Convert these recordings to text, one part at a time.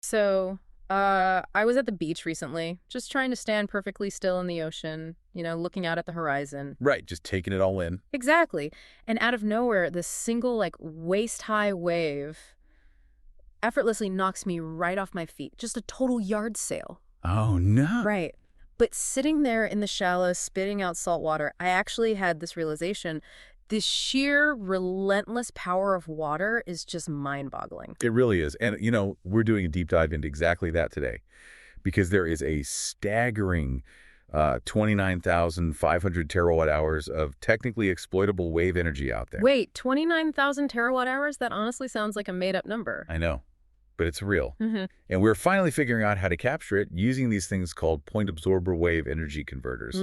So, I was at the beach recently, just trying to stand perfectly still in the ocean, looking out at the horizon. Right, just taking it all in. Exactly. And out of nowhere, this single, waist-high wave effortlessly knocks me right off my feet. Just a total yard sale. Oh, no. Right. But sitting there in the shallows, spitting out salt water, I actually had this realization. The sheer relentless power of water is just mind-boggling. It really is. And, we're doing a deep dive into exactly that today because there is a staggering 29,500 terawatt hours of technically exploitable wave energy out there. Wait, 29,000 terawatt hours? That honestly sounds like a made-up number. I know, but it's real. Mm-hmm. And we're finally figuring out how to capture it using these things called point absorber wave energy converters,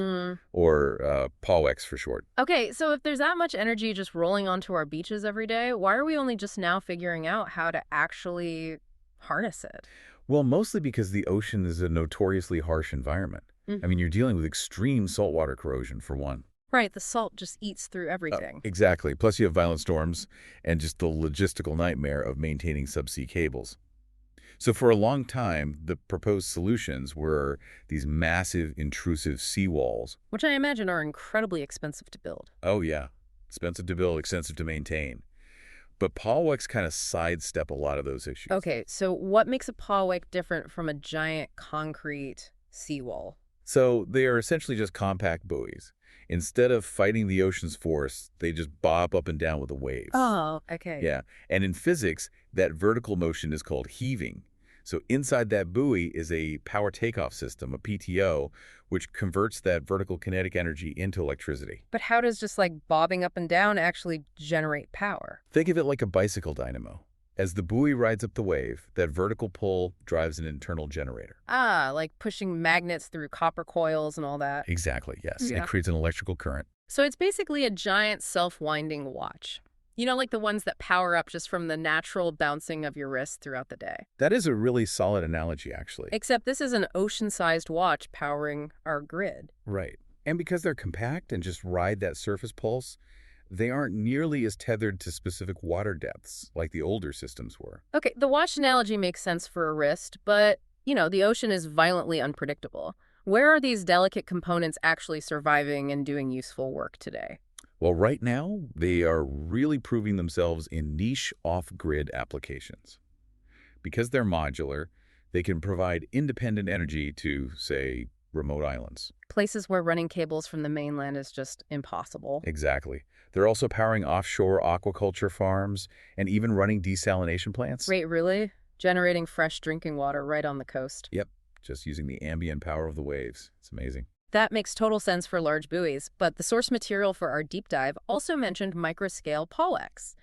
or POWEX for short. Okay, so if there's that much energy just rolling onto our beaches every day, why are we only just now figuring out how to actually harness it? Well, mostly because the ocean is a notoriously harsh environment. I mean, you're dealing with extreme saltwater corrosion, for one. Right, the salt just eats through everything. Exactly. Plus, you have violent storms and just the logistical nightmare of maintaining subsea cables. So for a long time, the proposed solutions were these massive, intrusive seawalls. Which I imagine are incredibly expensive to build. Oh, yeah. Expensive to build, expensive to maintain. But POWEX kind of sidestep a lot of those issues. Okay, so what makes a POWEC different from a giant concrete seawall? So they are essentially just compact buoys. Instead of fighting the ocean's force, they just bob up and down with the waves. Oh, okay. Yeah. And in physics, that vertical motion is called heaving. So inside that buoy is a power takeoff system, a PTO, which converts that vertical kinetic energy into electricity. But how does just bobbing up and down actually generate power? Think of it like a bicycle dynamo. As the buoy rides up the wave, that vertical pull drives an internal generator. Ah, like pushing magnets through copper coils and all that. Exactly, yes. Yeah. It creates an electrical current. So it's basically a giant self-winding watch. Like the ones that power up just from the natural bouncing of your wrist throughout the day. That is a really solid analogy, actually. Except this is an ocean-sized watch powering our grid. Right. And because they're compact and just ride that surface pulse, they aren't nearly as tethered to specific water depths like the older systems were. Okay, the watch analogy makes sense for a wrist, but, the ocean is violently unpredictable. Where are these delicate components actually surviving and doing useful work today? Well, right now, they are really proving themselves in niche off-grid applications. Because they're modular, they can provide independent energy to, say, remote islands. Places where running cables from the mainland is just impossible. Exactly. They're also powering offshore aquaculture farms and even running desalination plants. Wait, really? Generating fresh drinking water right on the coast? Yep, just using the ambient power of the waves. It's amazing. That makes total sense for large buoys, but the source material for our deep dive also mentioned microscale POWEX,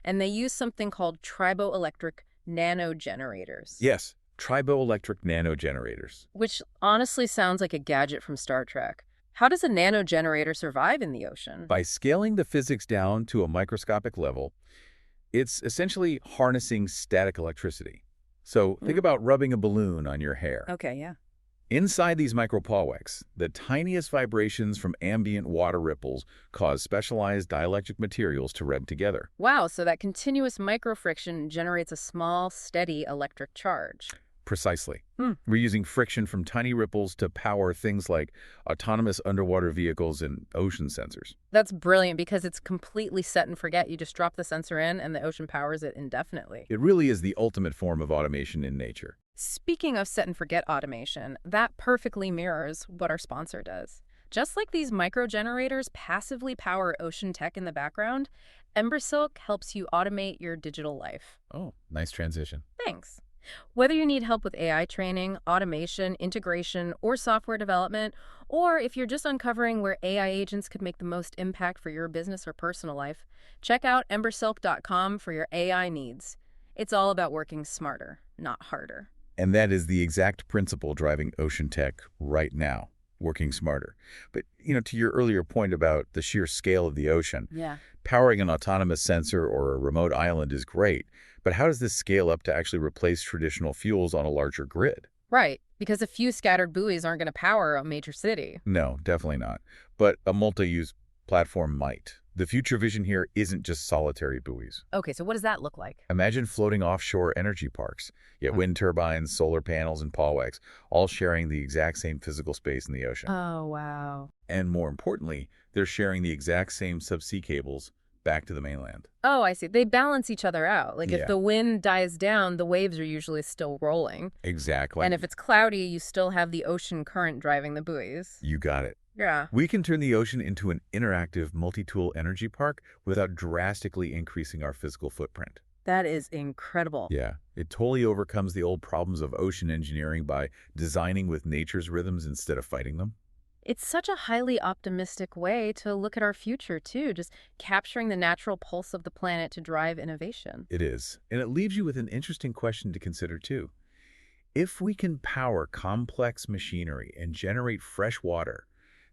and they use something called triboelectric nanogenerators. Yes, triboelectric nanogenerators. Which honestly sounds like a gadget from Star Trek. How does a nanogenerator survive in the ocean? By scaling the physics down to a microscopic level, it's essentially harnessing static electricity. So think about rubbing a balloon on your hair. Okay, yeah. Inside these micropolwex, the tiniest vibrations from ambient water ripples cause specialized dielectric materials to rub together. Wow, so that continuous microfriction generates a small, steady electric charge. Precisely. We're using friction from tiny ripples to power things like autonomous underwater vehicles and ocean sensors. That's brilliant because it's completely set and forget. You just drop the sensor in and the ocean powers it indefinitely. It really is the ultimate form of automation in nature. Speaking of set and forget automation, that perfectly mirrors what our sponsor does. Just like these microgenerators passively power ocean tech in the background, Embersilk helps you automate your digital life. Oh, nice transition. Thanks. Whether you need help with AI training, automation, integration, or software development, or if you're just uncovering where AI agents could make the most impact for your business or personal life, check out embersilk.com for your AI needs. It's all about working smarter, not harder. And that is the exact principle driving ocean tech right now, working smarter. But, to your earlier point about the sheer scale of the ocean, Yeah. powering an autonomous sensor or a remote island is great. But how does this scale up to actually replace traditional fuels on a larger grid? Right, because a few scattered buoys aren't going to power a major city. No, definitely not. But a multi-use platform might. The future vision here isn't just solitary buoys. Okay, so what does that look like? Imagine floating offshore energy parks. You get wind turbines, solar panels, and pawwags, all sharing the exact same physical space in the ocean. Oh, wow. And more importantly, they're sharing the exact same subsea cables back to the mainland. Oh, I see. They balance each other out. Like if Yeah, the wind dies down, the waves are usually still rolling. exactly. And if it's cloudy, you still have the ocean current driving the buoys. You got it. Yeah. We can turn the ocean into an interactive multi-tool energy park without drastically increasing our physical footprint. That is incredible. Yeah, it totally overcomes the old problems of ocean engineering by designing with nature's rhythms instead of fighting them. It's such a highly optimistic way to look at our future, too, just capturing the natural pulse of the planet to drive innovation. It is. And it leaves you with an interesting question to consider, too. If we can power complex machinery and generate fresh water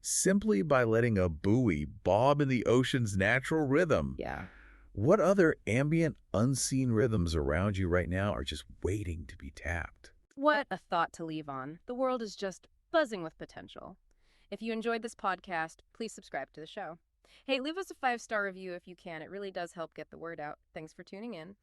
simply by letting a buoy bob in the ocean's natural rhythm, Yeah. what other ambient, unseen rhythms around you right now are just waiting to be tapped? What a thought to leave on. The world is just buzzing with potential. If you enjoyed this podcast, please subscribe to the show. Hey, leave us a 5-star review if you can. It really does help get the word out. Thanks for tuning in.